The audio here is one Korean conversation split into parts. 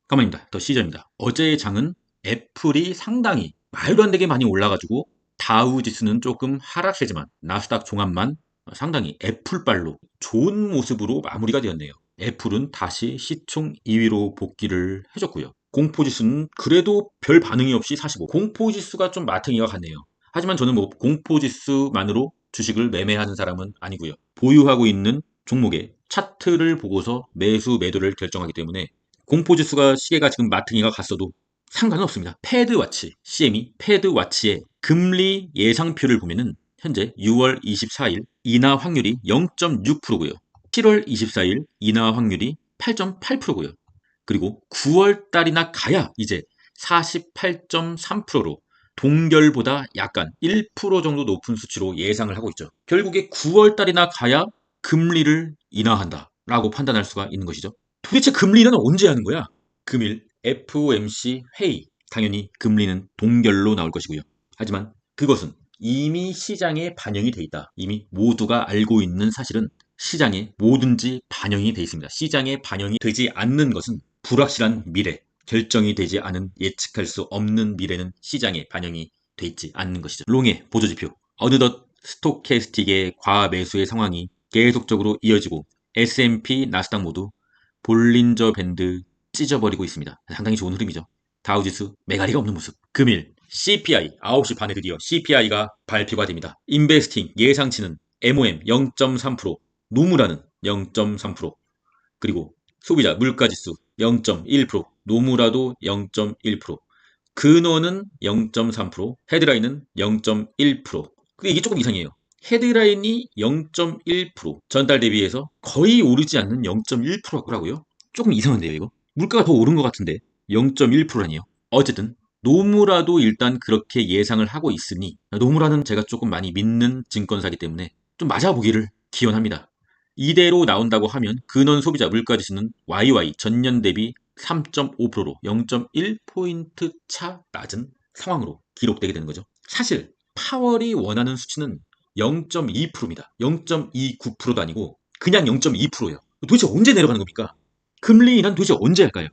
가만입니다. 더 시전입니다. 어제의 장은 애플이 상당히 말도 안 되게 많이 올라가지고 다우 지수는 조금 하락세지만 나스닥 종합만 상당히 애플발로 좋은 모습으로 마무리가 되었네요. 애플은 다시 시총 2위로 복귀를 해줬고요. 공포지수는 그래도 별 반응이 없이 45. 공포지수가 좀 마탱이가 같네요. 하지만 저는 뭐 공포지수만으로 주식을 매매하는 사람은 아니고요. 보유하고 있는 종목의 차트를 보고서 매수 매도를 결정하기 때문에 공포지수가 시계가 지금 마탱이가 갔어도 상관은 없습니다. 패드와치, CME 패드와치의 금리 예상표를 보면은 현재 6월 24일 인하 확률이 0.6%고요. 7월 24일 인하 확률이 8.8%고요. 그리고 9월 달이나 가야 이제 48.3%로 동결보다 약간 1% 정도 높은 수치로 예상을 하고 있죠. 결국에 9월 달이나 가야 금리를 인하한다라고 판단할 수가 있는 것이죠. 도대체 금리는 언제 하는 거야? 금일 FOMC 회의. 당연히 금리는 동결로 나올 것이고요. 하지만 그것은 이미 시장에 반영이 돼 있다. 이미 모두가 알고 있는 사실은 시장에 뭐든지 반영이 돼 있습니다. 시장에 반영이 되지 않는 것은 불확실한 미래, 결정이 되지 않은 예측할 수 없는 미래는 시장에 반영이 돼 있지 않는 것이죠. 롱의 보조지표. 어느덧 스톡캐스틱의 과매수의 상황이 계속적으로 이어지고 S&P, 나스닥 모두 볼린저 밴드 찢어버리고 있습니다. 상당히 좋은 흐름이죠. 다우지수 메가리가 없는 모습. 금일 CPI 9시 반에 드디어 CPI가 발표가 됩니다. 인베스팅 예상치는 MOM 0.3%, 노무라는 0.3%, 그리고 소비자 물가지수 0.1%, 노무라도 0.1%, 근원은 0.3%, 헤드라인은 0.1%. 이게 조금 이상해요. 헤드라인이 0.1%, 전달 대비해서 거의 오르지 않는 0.1%라고요? 조금 이상한데요, 이거? 물가가 더 오른 것 같은데 0.1%라니요. 어쨌든 노무라도 일단 그렇게 예상을 하고 있으니 노무라는 제가 조금 많이 믿는 증권사기 때문에 좀 맞아보기를 기원합니다. 이대로 나온다고 하면 근원 소비자 물가지수는 YY 전년 대비 3.5%로 0.1포인트 차 낮은 상황으로 기록되게 되는 거죠. 사실 파월이 원하는 수치는 0.2%입니다. 0.29%도 아니고 그냥 0.2%예요. 도대체 언제 내려가는 겁니까? 금리 인하는 도대체 언제 할까요?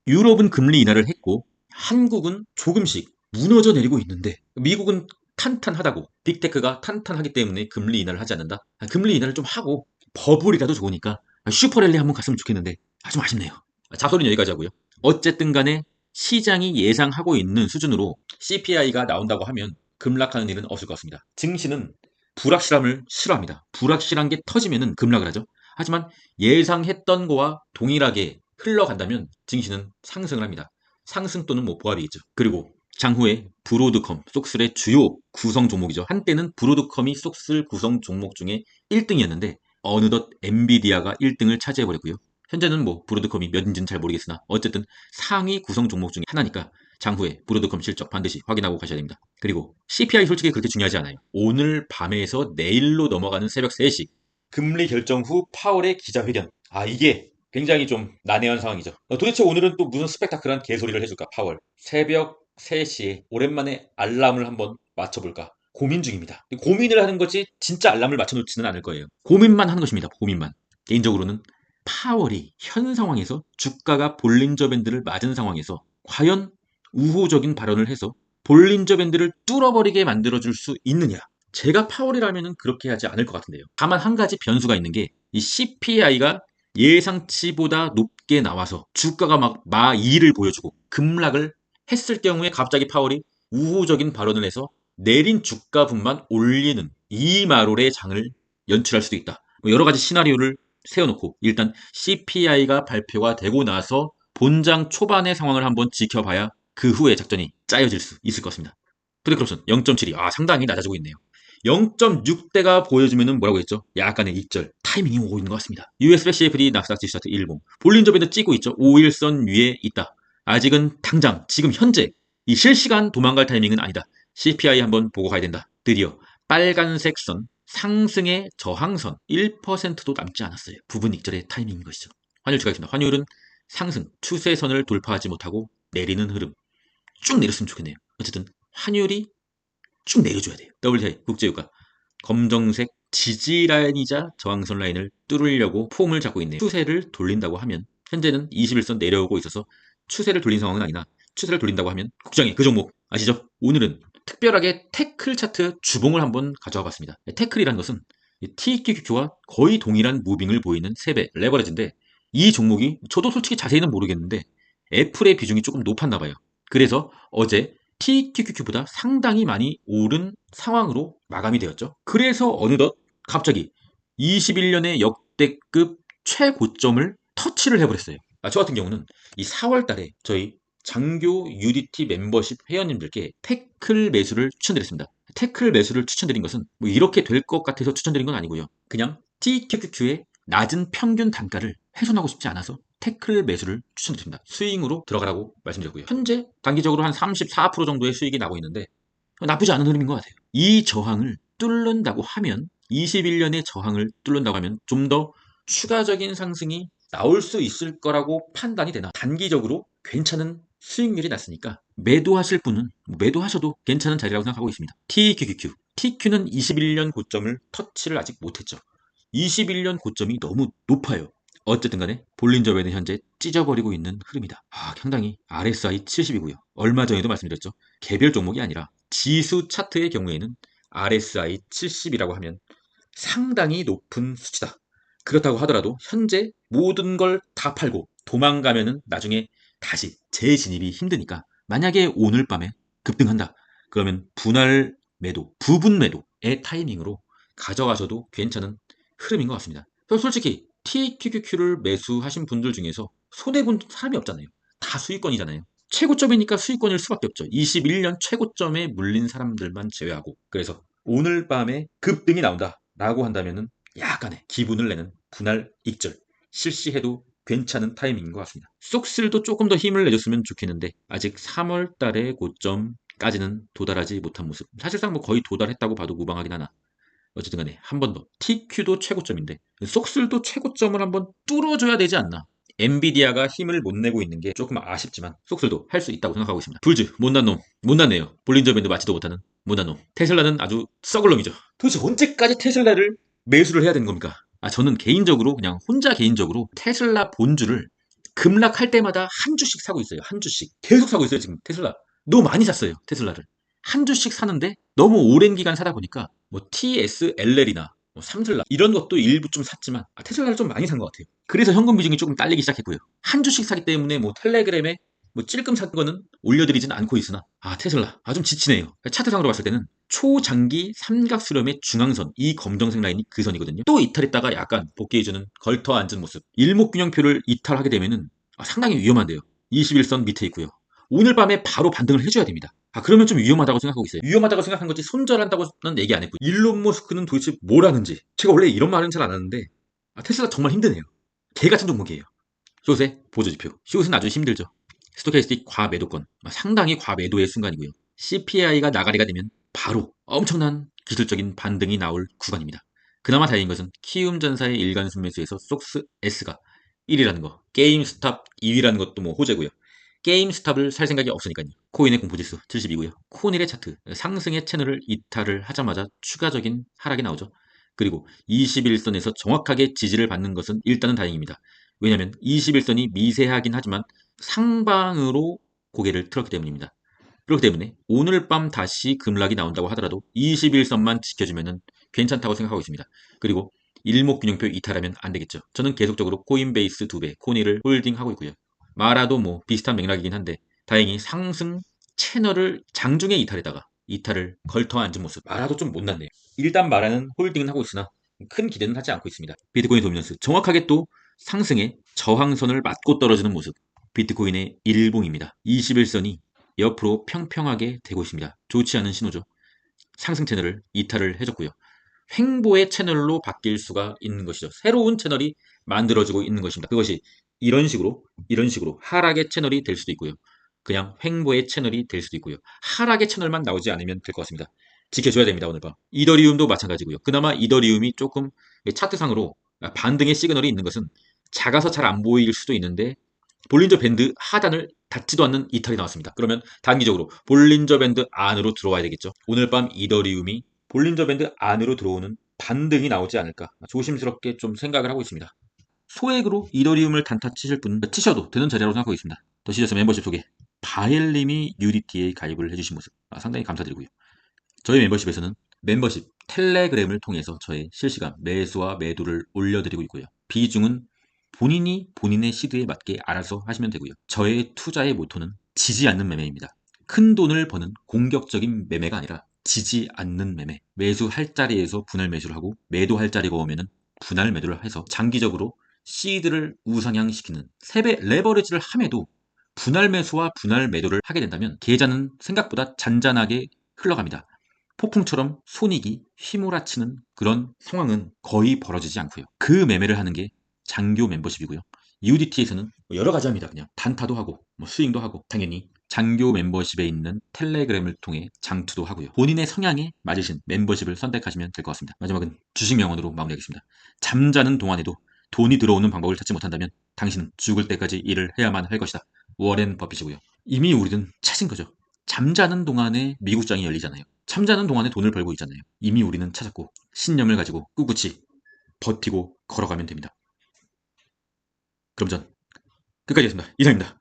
유럽은 금리 인하를 했고 한국은 조금씩 무너져 내리고 있는데 미국은 탄탄하다고 빅테크가 탄탄하기 때문에 금리 인하를 하지 않는다? 금리 인하를 좀 하고 버블이라도 좋으니까 슈퍼랠리 한번 갔으면 좋겠는데 좀 아쉽네요. 자소리는 여기까지 하고요. 어쨌든 간에 시장이 예상하고 있는 수준으로 CPI가 나온다고 하면 급락하는 일은 없을 것 같습니다. 증시는 불확실함을 싫어합니다. 불확실한 게 터지면 급락을 하죠. 하지만 예상했던 거와 동일하게 흘러간다면 증시는 상승을 합니다. 상승 또는 뭐 보합이겠죠. 그리고 장후에 브로드컴, 쏙슬의 주요 구성 종목이죠. 한때는 브로드컴이 쏙슬 구성 종목 중에 1등이었는데 어느덧 엔비디아가 1등을 차지해버렸고요. 현재는 뭐 브로드컴이 몇인지는 잘 모르겠으나 어쨌든 상위 구성 종목 중에 하나니까 장후에 브로드컴 실적 반드시 확인하고 가셔야 됩니다. 그리고 CPI 솔직히 그렇게 중요하지 않아요. 오늘 밤에서 내일로 넘어가는 새벽 3시 금리 결정 후 파월의 기자회견. 이게 굉장히 좀 난해한 상황이죠. 도대체 오늘은 또 무슨 스펙타클한 개소리를 해줄까, 파월. 새벽 3시에 오랜만에 알람을 한번 맞춰볼까 고민 중입니다. 고민을 하는 거지 진짜 알람을 맞춰놓지는 않을 거예요. 고민만 하는 것입니다. 고민만. 개인적으로는 파월이 현 상황에서 주가가 볼린저 밴드를 맞은 상황에서 과연 우호적인 발언을 해서 볼린저 밴드를 뚫어버리게 만들어줄 수 있느냐. 제가 파월이라면 그렇게 하지 않을 것 같은데요. 다만 한 가지 변수가 있는 게 이 CPI가 예상치보다 높게 나와서 주가가 막 마2를 보여주고 급락을 했을 경우에 갑자기 파월이 우호적인 발언을 해서 내린 주가분만 올리는 이 마롤의 장을 연출할 수도 있다. 여러 가지 시나리오를 세워놓고 일단 CPI가 발표가 되고 나서 본장 초반의 상황을 한번 지켜봐야 그 후에 작전이 짜여질 수 있을 것 같습니다. 프리크롭션 0.7이 상당히 낮아지고 있네요. 0.6대가 보여주면은 뭐라고 했죠? 약간의 익절 타이밍이 오고 있는 것 같습니다. US CFD 나스닥 지수 차트 1봉 볼린저 밴드 찍고 있죠. 5일선 위에 있다. 아직은 당장 지금 현재 이 실시간 도망갈 타이밍은 아니다. CPI 한번 보고 가야 된다. 드디어 빨간색 선 상승의 저항선 1%도 남지 않았어요. 부분 익절의 타이밍인 것이죠. 환율 추가하겠습니다. 환율은 상승 추세선을 돌파하지 못하고 내리는 흐름 쭉 내렸으면 좋겠네요. 어쨌든 환율이 쭉 내려줘야 돼요. WTI 국제유가 검정색 지지라인이자 저항선 라인을 뚫으려고 폼을 잡고 있네요. 추세를 돌린다고 하면 현재는 21선 내려오고 있어서 추세를 돌린 상황은 아니나 추세를 돌린다고 하면 국장이 그 종목 아시죠? 오늘은 특별하게 태클 차트 주봉을 한번 가져와 봤습니다. 태클이라는 것은 TQQQ와 거의 동일한 무빙을 보이는 3배 레버리지인데 이 종목이 저도 솔직히 자세히는 모르겠는데 애플의 비중이 조금 높았나 봐요. 그래서 어제 TQQQ보다 상당히 많이 오른 상황으로 마감이 되었죠. 그래서 어느덧 갑자기 21년의 역대급 최고점을 터치를 해버렸어요. 저 같은 경우는 이 4월 달에 저희 장교 UDT 멤버십 회원님들께 태클 매수를 추천드렸습니다. 태클 매수를 추천드린 것은 뭐 이렇게 될 것 같아서 추천드린 건 아니고요. 그냥 TQQQ의 낮은 평균 단가를 훼손하고 싶지 않아서 태클 매수를 추천드립니다. 스윙으로 들어가라고 말씀드렸고요. 현재 단기적으로 한 34% 정도의 수익이 나고 있는데 나쁘지 않은 흐름인 것 같아요. 이 저항을 뚫는다고 하면 21년의 저항을 뚫는다고 하면 좀 더 추가적인 상승이 나올 수 있을 거라고 판단이 되나 단기적으로 괜찮은 수익률이 났으니까 매도하실 분은 매도하셔도 괜찮은 자리라고 생각하고 있습니다. TQQQ TQ는 21년 고점을 터치를 아직 못했죠. 21년 고점이 너무 높아요. 어쨌든 간에 볼린저 밴은 현재 찢어버리고 있는 흐름이다. 상당히 RSI 70이고요. 얼마 전에도 말씀드렸죠. 개별 종목이 아니라 지수 차트의 경우에는 RSI 70이라고 하면 상당히 높은 수치다. 그렇다고 하더라도 현재 모든 걸 다 팔고 도망가면은 나중에 다시 재진입이 힘드니까 만약에 오늘 밤에 급등한다. 그러면 분할 매도, 부분 매도의 타이밍으로 가져가셔도 괜찮은 흐름인 것 같습니다. 솔직히 TQQQ를 매수하신 분들 중에서 손해본 사람이 없잖아요. 다 수익권이잖아요. 최고점이니까 수익권일 수밖에 없죠. 21년 최고점에 물린 사람들만 제외하고. 그래서 오늘 밤에 급등이 나온다 라고 한다면은 약간의 기분을 내는 분할 익절 실시해도 괜찮은 타이밍인 것 같습니다. 쏙슬도 조금 더 힘을 내줬으면 좋겠는데 아직 3월 달의 고점까지는 도달하지 못한 모습. 사실상 뭐 거의 도달했다고 봐도 무방하긴 하나. 어쨌든 간에 한 번 더 TQ도 최고점인데 쏙슬도 최고점을 한번 뚫어줘야 되지 않나. 엔비디아가 힘을 못 내고 있는 게 조금 아쉽지만 쏙슬도 할 수 있다고 생각하고 있습니다. 불즈 못난 놈 못났네요. 볼린저 밴드 맞지도 못하는 못난 놈. 테슬라는 아주 썩을 놈이죠. 도대체 언제까지 테슬라를 매수를 해야 되는 겁니까? 저는 개인적으로 그냥 혼자 개인적으로 테슬라 본주를 급락할 때마다 한 주씩 사고 있어요. 한 주씩 계속 사고 있어요. 지금 테슬라 너무 많이 샀어요. 테슬라를 한 주씩 사는데 너무 오랜 기간 사다 보니까 뭐 TSLL이나 뭐 삼슬라 이런 것도 일부 좀 샀지만 테슬라를 좀 많이 산 것 같아요. 그래서 현금 비중이 조금 딸리기 시작했고요. 한 주씩 사기 때문에 뭐 텔레그램에 뭐 찔끔 산 거는 올려드리진 않고 있으나 테슬라 좀 지치네요. 차트상으로 봤을 때는 초장기 삼각수렴의 중앙선 이 검정색 라인이 그 선이거든요. 또 이탈했다가 약간 복귀해주는 걸터 앉은 모습. 일목균형표를 이탈하게 되면은 상당히 위험한데요. 21선 밑에 있고요. 오늘 밤에 바로 반등을 해줘야 됩니다. 그러면 좀 위험하다고 생각하고 있어요. 위험하다고 생각한 거지 손절한다고는 얘기 안 했고 일론 머스크는 도대체 뭘 하는지 제가 원래 이런 말은 잘 안 하는데 테슬라 정말 힘드네요. 개 같은 종목이에요. 숏의 보조지표. 숏은 아주 힘들죠. 스토캐스틱 과매도권 상당히 과매도의 순간이고요. CPI가 나가리가 되면 바로 엄청난 기술적인 반등이 나올 구간입니다. 그나마 다행인 것은 키움전사의 일간 순매수에서 속스 S가 1위라는 거, 게임스탑 2위라는 것도 뭐 호재고요. 게임스탑을 살 생각이 없으니까요. 코인의 공포지수 70이고요. 코닐의 차트 상승의 채널을 이탈을 하자마자 추가적인 하락이 나오죠. 그리고 21선에서 정확하게 지지를 받는 것은 일단은 다행입니다. 왜냐하면 21선이 미세하긴 하지만 상방으로 고개를 틀었기 때문입니다. 그렇기 때문에 오늘 밤 다시 급락이 나온다고 하더라도 21선만 지켜주면 괜찮다고 생각하고 있습니다. 그리고 일목균형표 이탈하면 안 되겠죠. 저는 계속적으로 코인베이스 2배, 코니를 홀딩하고 있고요. 마라도 뭐 비슷한 맥락이긴 한데 다행히 상승 채널을 장중에 이탈에다가 이탈을 걸터 앉은 모습. 마라도 좀 못났네요. 일단 마라는 홀딩은 하고 있으나 큰 기대는 하지 않고 있습니다. 비트코인 도미넌스 정확하게 또 상승의 저항선을 맞고 떨어지는 모습. 비트코인의 일봉입니다. 21선이 옆으로 평평하게 되고 있습니다. 좋지 않은 신호죠. 상승 채널을 이탈을 해줬고요. 횡보의 채널로 바뀔 수가 있는 것이죠. 새로운 채널이 만들어지고 있는 것입니다. 그것이 이런 식으로 하락의 채널이 될 수도 있고요. 그냥 횡보의 채널이 될 수도 있고요. 하락의 채널만 나오지 않으면 될 것 같습니다. 지켜줘야 됩니다. 오늘 밤. 이더리움도 마찬가지고요. 그나마 이더리움이 조금 차트상으로 반등의 시그널이 있는 것은 작아서 잘 안 보일 수도 있는데 볼린저 밴드 하단을 닿지도 않는 이탈이 나왔습니다. 그러면 단기적으로 볼린저 밴드 안으로 들어와야 되겠죠. 오늘 밤 이더리움이 볼린저 밴드 안으로 들어오는 반등이 나오지 않을까 조심스럽게 좀 생각을 하고 있습니다. 소액으로 이더리움을 단타 치실 분은 치셔도 되는 자리라고 생각하고 있습니다. 더시저스 멤버십 소개. 바헬님이 UDT에 가입을 해주신 모습 상당히 감사드리고요. 저희 멤버십에서는 멤버십 텔레그램을 통해서 저의 실시간 매수와 매도를 올려드리고 있고요. 비중은 본인이 본인의 시드에 맞게 알아서 하시면 되고요. 저의 투자의 모토는 지지 않는 매매입니다. 큰 돈을 버는 공격적인 매매가 아니라 지지 않는 매매. 매수할 자리에서 분할 매수를 하고 매도할 자리가 오면은 분할 매도를 해서 장기적으로 시드를 우상향시키는 3배 레버리지를 함에도 분할 매수와 분할 매도를 하게 된다면 계좌는 생각보다 잔잔하게 흘러갑니다. 폭풍처럼 손익이 휘몰아치는 그런 상황은 거의 벌어지지 않고요. 그 매매를 하는 게 장교 멤버십이고요. UDT에서는 여러 가지 합니다. 그냥 단타도 하고 스윙도 하고 당연히 장교 멤버십에 있는 텔레그램을 통해 장투도 하고요. 본인의 성향에 맞으신 멤버십을 선택하시면 될 것 같습니다. 마지막은 주식 명언으로 마무리하겠습니다. 잠자는 동안에도 돈이 들어오는 방법을 찾지 못한다면 당신은 죽을 때까지 일을 해야만 할 것이다. 워렌 버핏이고요. 이미 우리는 찾은 거죠. 잠자는 동안에 미국장이 열리잖아요. 잠자는 동안에 돈을 벌고 있잖아요. 이미 우리는 찾았고 신념을 가지고 꿋꿋이 버티고 걸어가면 됩니다. 그럼 전 끝까지 했습니다. 이상입니다.